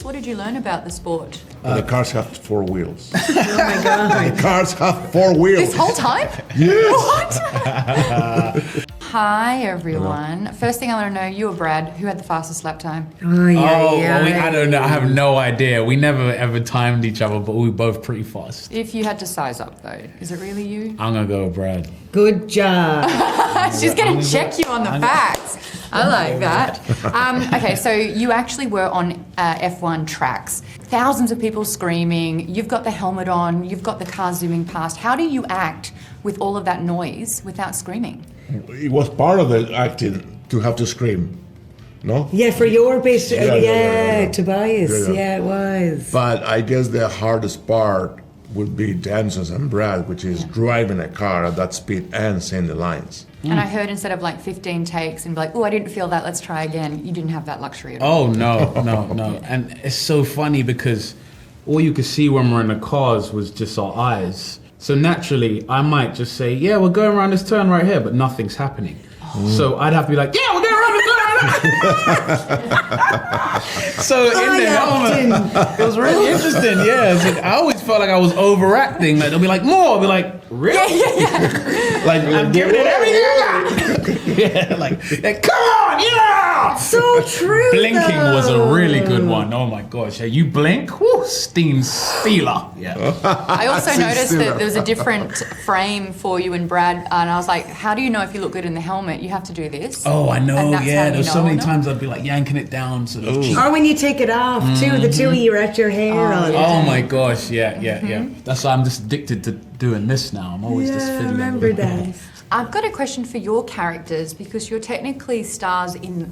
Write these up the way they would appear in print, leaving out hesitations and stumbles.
What did you learn about the sport? The cars have 4 wheels. Oh my God. The cars have 4 wheels. This whole time? Yes. What? Hi, everyone. First thing I want to know, you or Brad, who had the fastest lap time? I don't know. I have no idea. We never ever timed each other, but we were both pretty fast. If you had to size up, though, is it really you? I'm gonna go with Brad. Good job. She's going to check you on the facts. I like that. Okay, so you actually were on F1 tracks. Thousands of people screaming. You've got the helmet on. You've got the car zooming past. How do you act with all of that noise without screaming? It was part of the acting to have to scream, no? Yeah, for your bit. Yeah. Tobias. Yeah. Yeah, it was. But I guess the hardest part would be Damson's and Brad, which is driving a car at that speed and saying the lines. And I heard instead of like 15 takes and be like, oh, I didn't feel that, let's try again. You didn't have that luxury at all. Oh, no. And it's so funny because all you could see when we're in the cars was just our eyes. So naturally, I might just say, yeah, we're going around this turn right here, but nothing's happening. So I'd have to be like, yeah, we're going around this turn. So in the helmet, it was really interesting. Yeah, it's like, I always felt like I was overacting. Like they'll be like, more. I'll be like, really? Yeah. Like I'm giving it everything I got. Yeah, like, come on, yeah. So true. Blinking though. was a really good one. Oh my gosh, yeah, you blink, whoo, steam stealer. Yeah. I also noticed that there was a different frame for you and Brad, and I was like, how do you know if you look good in the helmet? You have to do this. Oh, I know. And that's how Yeah, you there's know so or many not? times I'd be like yanking it down so those cheeks. Or when you take it off, too. The two of you wrap your hair on. Oh my gosh, yeah. That's why I'm just addicted to doing this now. I'm always just Yeah, I fiddling. remember that. I've got a question for your characters because you're technically stars in,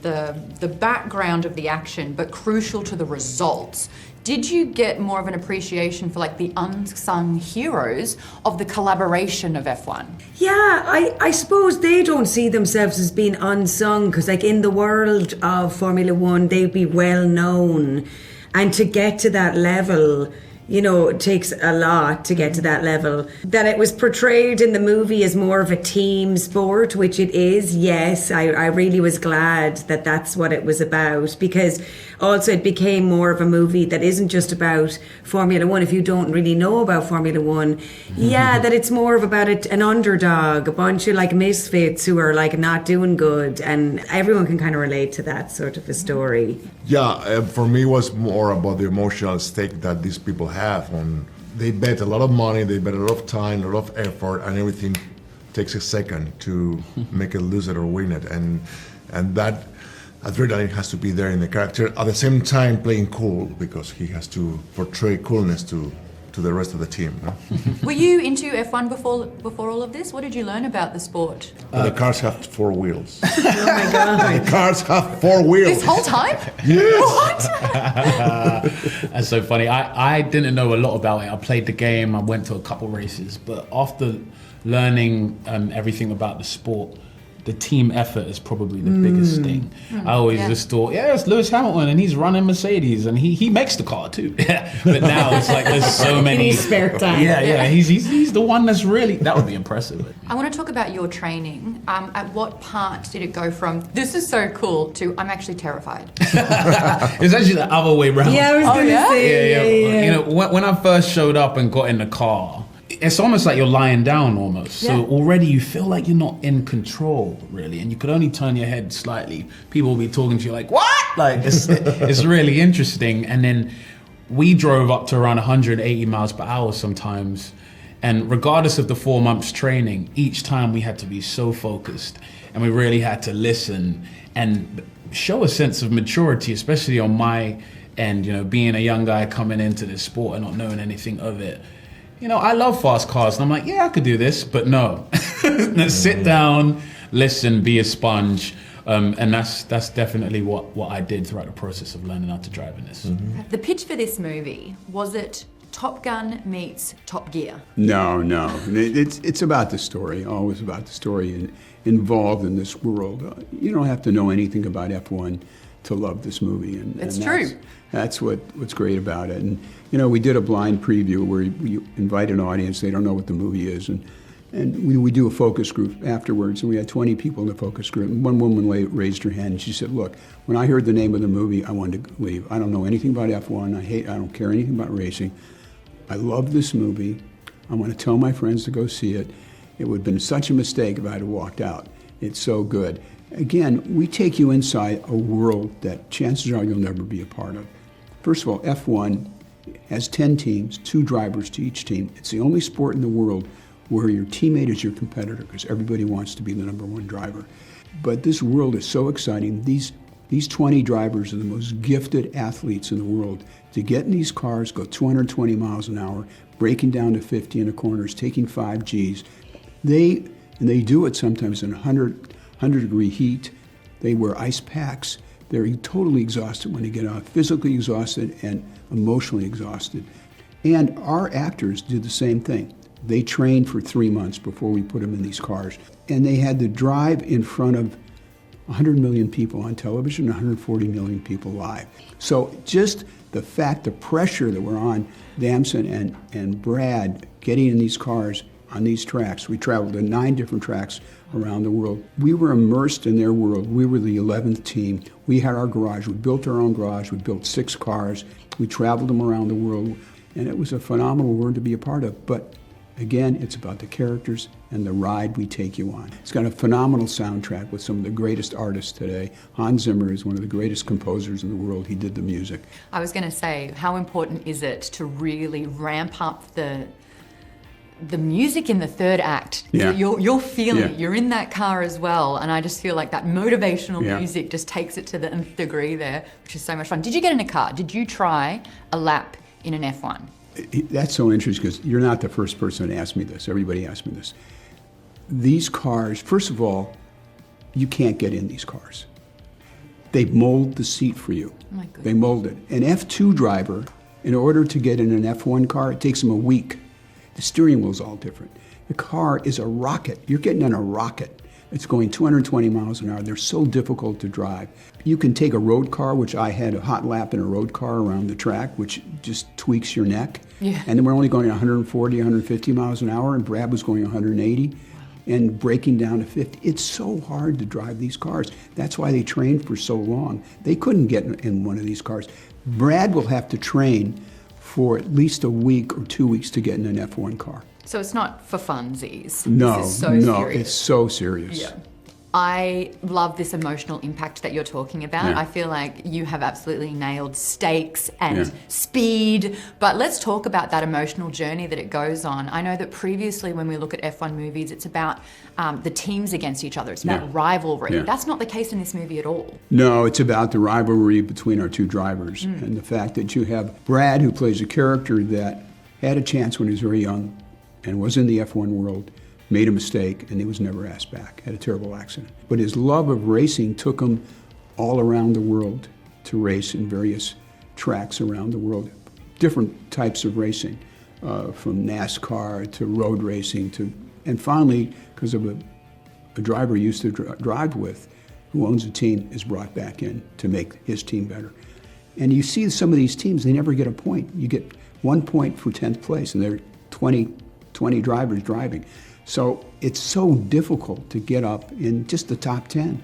the background of the action, but crucial to the results. Did you get more of an appreciation for like the unsung heroes of the collaboration of F1? Yeah, I suppose they don't see themselves as being unsung because like in the world of Formula One, they'd be well known. And to get to that level, it takes a lot to get to that level. That it was portrayed in the movie as more of a team sport, which it is, yes. I really was glad that that's what it was about because also it became more of a movie that isn't just about Formula One. If you don't really know about Formula One, that it's more of about an underdog, a bunch of like misfits who are like not doing good, and everyone can kind of relate to that sort of a story. Yeah, for me it was more about the emotional stake that these people have on. They bet a lot of money, they bet a lot of time, a lot of effort, and everything takes a second to make it lose it or win it, and that adrenaline has to be there in the character. At the same time, playing cool because he has to portray coolness to the rest of the team. No? Were you into F1 before all of this? What did you learn about the sport? The cars have 4 wheels. Oh my God. The cars have 4 wheels. This whole time? Yes. What? That's so funny. I didn't know a lot about it. I played the game, I went to a couple races, but after learning everything about the sport, the team effort is probably the biggest thing. I always just thought, it's Lewis Hamilton and he's running Mercedes and he makes the car too. But now it's like there's so many. In his spare time. Yeah. He's the one that's really, that would be impressive. I want to talk about your training. At what part did it go from, this is so cool, to I'm actually terrified? It's actually the other way around. Yeah, I was going to say. Yeah. When I first showed up and got in the car, it's almost like you're lying down almost. Yeah. So already you feel like you're not in control, really. And you could only turn your head slightly. People will be talking to you like, what? Like, it's really interesting. And then we drove up to around 180 miles per hour sometimes. And regardless of the 4 months training, each time we had to be so focused. And we really had to listen and show a sense of maturity, especially on my end, being a young guy coming into this sport and not knowing anything of it. I love fast cars, and I'm like, I could do this, but no. Sit down, listen, be a sponge, and that's definitely what I did throughout the process of learning how to drive in this. Mm-hmm. The pitch for this movie, was it Top Gun meets Top Gear? No. It's about the story, always about the story involved in this world. You don't have to know anything about F1 to love this movie. It's true. That's what's great about it. And, we did a blind preview where we invite an audience, they don't know what the movie is, and And we do a focus group afterwards, and we had 20 people in the focus group. And one woman raised her hand, and she said, look, when I heard the name of the movie, I wanted to leave. I don't know anything about F1. I don't care anything about racing. I love this movie. I want to tell my friends to go see it. It would have been such a mistake if I had walked out. It's so good. Again, we take you inside a world that chances are you'll never be a part of. First of all, F1 has 10 teams, 2 drivers to each team. It's the only sport in the world where your teammate is your competitor because everybody wants to be the number 1 driver. But this world is so exciting. These 20 drivers are the most gifted athletes in the world. To get in these cars, go 220 miles an hour, breaking down to 50 in the corners, taking 5 Gs. They do it sometimes in 100-degree heat. They wear ice packs. They're totally exhausted when they get out, physically exhausted and emotionally exhausted. And our actors did the same thing. They trained for 3 months before we put them in these cars. And they had to drive in front of 100 million people on television, 140 million people live. So just the fact, the pressure that we're on Damson and Brad getting in these cars on these tracks. We traveled to 9 different tracks around the world. We were immersed in their world. We were the 11th team. We had our garage. We built our own garage. We built 6 cars. We traveled them around the world. And it was a phenomenal world to be a part of. But again, it's about the characters and the ride we take you on. It's got a phenomenal soundtrack with some of the greatest artists today. Hans Zimmer is one of the greatest composers in the world. He did the music. I was going to say, how important is it to really ramp up the music in the third act? Yeah. You're feeling it. Yeah. You're in that car as well. And I just feel like that motivational Yeah. music just takes it to the nth degree there, which is so much fun. Did you get in a car? Did you try a lap in an F1? That's so interesting because you're not the first person to ask me this. Everybody asks me this. These cars, first of all, you can't get in these cars. They mold the seat for you. Oh my goodness. They mold it. An F2 driver, in order to get in an F1 car, it takes them a week. The steering wheel's all different. The car is a rocket. You're getting in a rocket. It's going 220 miles an hour. They're so difficult to drive. You can take a road car, which I had a hot lap in a road car around the track, which just tweaks your neck. Yeah. And then we're only going 140, 150 miles an hour, and Brad was going 180 and breaking down to 50. It's so hard to drive these cars. That's why they trained for so long. They couldn't get in one of these cars. Brad will have to train for at least a week or 2 weeks to get in an F1 car. So it's not for funsies. No, This is so no, serious. it's so serious. Yeah. I love this emotional impact that you're talking about. Yeah. I feel like you have absolutely nailed stakes and Yeah. speed. But let's talk about that emotional journey that it goes on. I know that previously when we look at F1 movies, it's about the teams against each other. It's about Yeah. rivalry. Yeah. That's not the case in this movie at all. No, it's about the rivalry between our 2 drivers and the fact that you have Brad, who plays a character that had a chance when he was very young and was in the F1 world, made a mistake, and he was never asked back, had a terrible accident. But his love of racing took him all around the world to race in various tracks around the world, different types of racing, from NASCAR to road racing and finally, because of a driver he used to drive with, who owns a team, is brought back in to make his team better. And you see some of these teams, they never get a point. You get 1 point for 10th place, and there are 20 drivers driving. So it's so difficult to get up in just the top 10.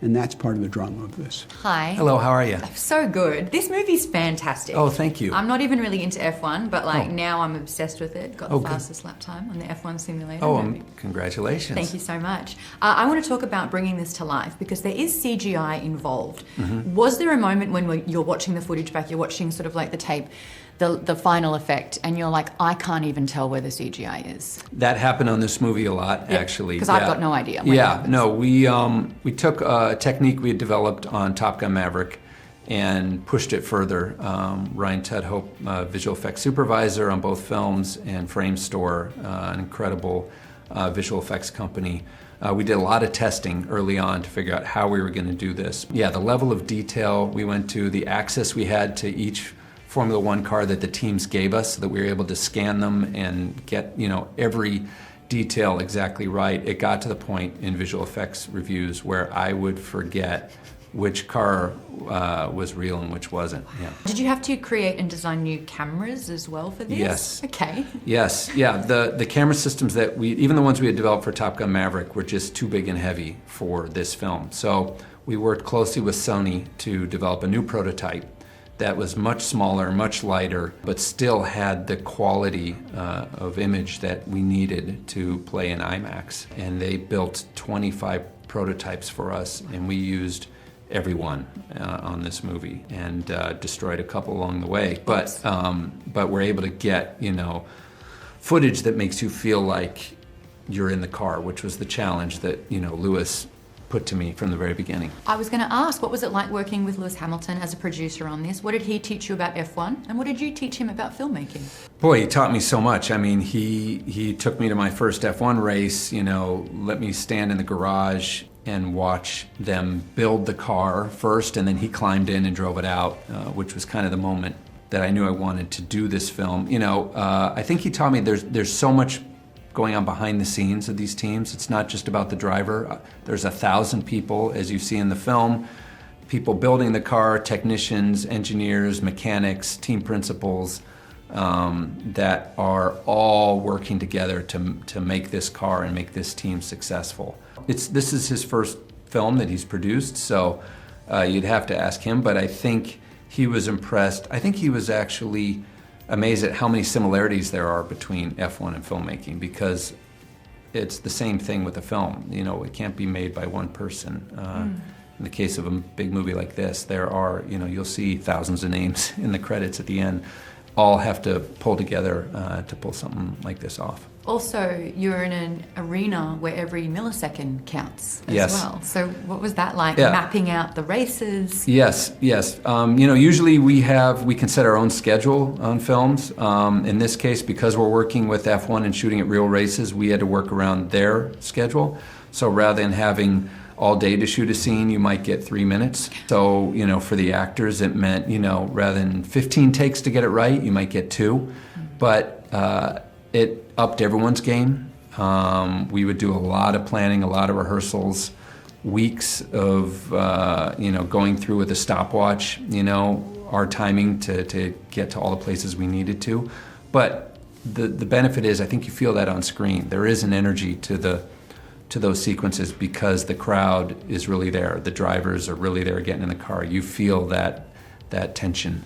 And that's part of the drama of this. Hi. Hello, how are you? So good. This movie's fantastic. Oh, thank you. I'm not even really into F1, but Oh. now I'm obsessed with it. Got the Oh, good. fastest lap time on the F1 simulator. Oh, movie. congratulations. Thank you so much. I want to talk about bringing this to life because there is CGI involved. Mm-hmm. Was there a moment when you're watching the footage back, you're watching sort of like the tape, the final effect, and you're like, I can't even tell where the CGI is? That happened on this movie a lot, actually. Because I've got no idea when it Yeah, happens. no, we took a technique we had developed on Top Gun Maverick and pushed it further. Ryan Tedhope, visual effects supervisor on both films, and Frame Store, an incredible visual effects company. We did a lot of testing early on to figure out how we were going to do this. Yeah, the level of detail we went to, the access we had to each Formula One car that the teams gave us so that we were able to scan them and get, every detail exactly right. It got to the point in visual effects reviews where I would forget which car was real and which wasn't. Yeah. Did you have to create and design new cameras as well for this? Yes. Okay. Yes, yeah. The camera systems that even the ones we had developed for Top Gun Maverick, were just too big and heavy for this film. So we worked closely with Sony to develop a new prototype that was much smaller, much lighter, but still had the quality of image that we needed to play in IMAX. And they built 25 prototypes for us, and we used every one on this movie, and destroyed a couple along the way. But we're able to get, footage that makes you feel like you're in the car, which was the challenge that, Lewis put to me from the very beginning. I was going to ask, what was it like working with Lewis Hamilton as a producer on this? What did he teach you about F1, and what did you teach him about filmmaking? Boy, he taught me so much. I mean, he took me to my first F1 race, let me stand in the garage and watch them build the car first, and then he climbed in and drove it out, which was kind of the moment that I knew I wanted to do this film. I think he taught me there's so much going on behind the scenes of these teams. It's not just about the driver. There's 1,000 people, as you see in the film, people building the car, technicians, engineers, mechanics, team principals, that are all working together to make this car and make this team successful. This is his first film that he's produced, so you'd have to ask him, but I think he was impressed. I think he was actually amazed at how many similarities there are between F1 and filmmaking, because it's the same thing with a film. It can't be made by one person. In the case of a big movie like this, there are, you'll see thousands of names in the credits at the end, all have to pull together to pull something like this off. Also, you're in an arena where every millisecond counts as Yes. well. So what was that like, Yeah. mapping out the races? Yes. Usually we can set our own schedule on films. In this case, because we're working with F1 and shooting at real races, we had to work around their schedule. So rather than having all day to shoot a scene, you might get 3 minutes. So, for the actors, it meant, rather than 15 takes to get it right, you might get 2. But it upped everyone's game. We would do a lot of planning, a lot of rehearsals, weeks of, going through with a stopwatch, our timing to get to all the places we needed to. But the benefit is, I think you feel that on screen. There is an energy to those sequences because the crowd is really there. The drivers are really there getting in the car. You feel that tension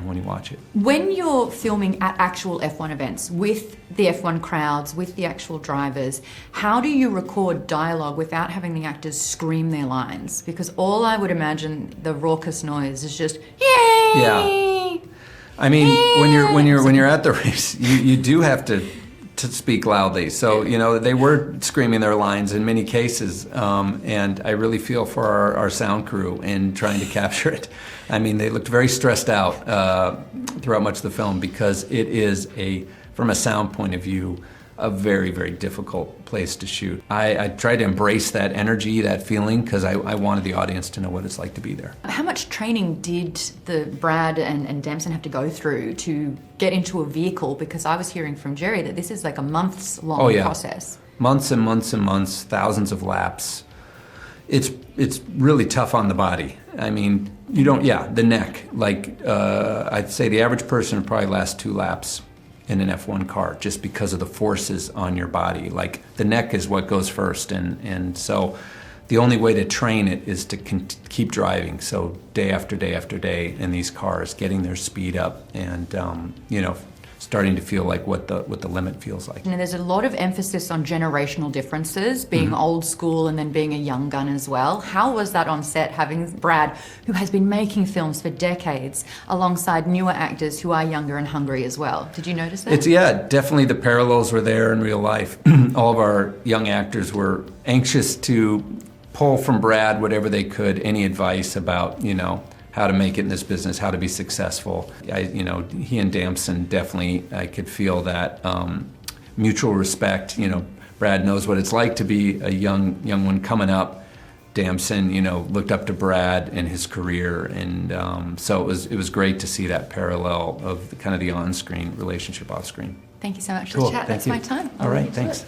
when you watch it. When you're filming at actual F1 events with the F1 crowds, with the actual drivers, how do you record dialogue without having the actors scream their lines? Because all I would imagine the raucous noise is just yay. Yeah. I mean, when you're at the race, you do have to speak loudly. So, they were screaming their lines in many cases, and I really feel for our sound crew in trying to capture it. I mean, they looked very stressed out throughout much of the film because it is, from a sound point of view, a very, very difficult place to shoot. I tried to embrace that energy, that feeling, because I wanted the audience to know what it's like to be there. How much training did Brad and Damson have to go through to get into a vehicle? Because I was hearing from Jerry that this is like a months-long process. Months and months and months, thousands of laps. It's really tough on the body. I mean, the neck. I'd say the average person would probably last 2 laps in an F1 car just because of the forces on your body. Like, the neck is what goes first, and so the only way to train it is to keep driving. So day after day after day in these cars, getting their speed up, and starting to feel like what the limit feels like. There's a lot of emphasis on generational differences, being old school and then being a young gun as well. How was that on set, having Brad, who has been making films for decades, alongside newer actors who are younger and hungry as well? Did you notice that? Definitely the parallels were there in real life. All of our young actors were anxious to pull from Brad whatever they could, any advice about, how to make it in this business, how to be successful. He and Damson definitely, I could feel that mutual respect. Brad knows what it's like to be a young one coming up. Damson, looked up to Brad and his career, and so it was great to see that parallel of kind of the on-screen relationship off-screen. Thank you so much for Cool. the chat. Thank That's you. my time. All right, thanks.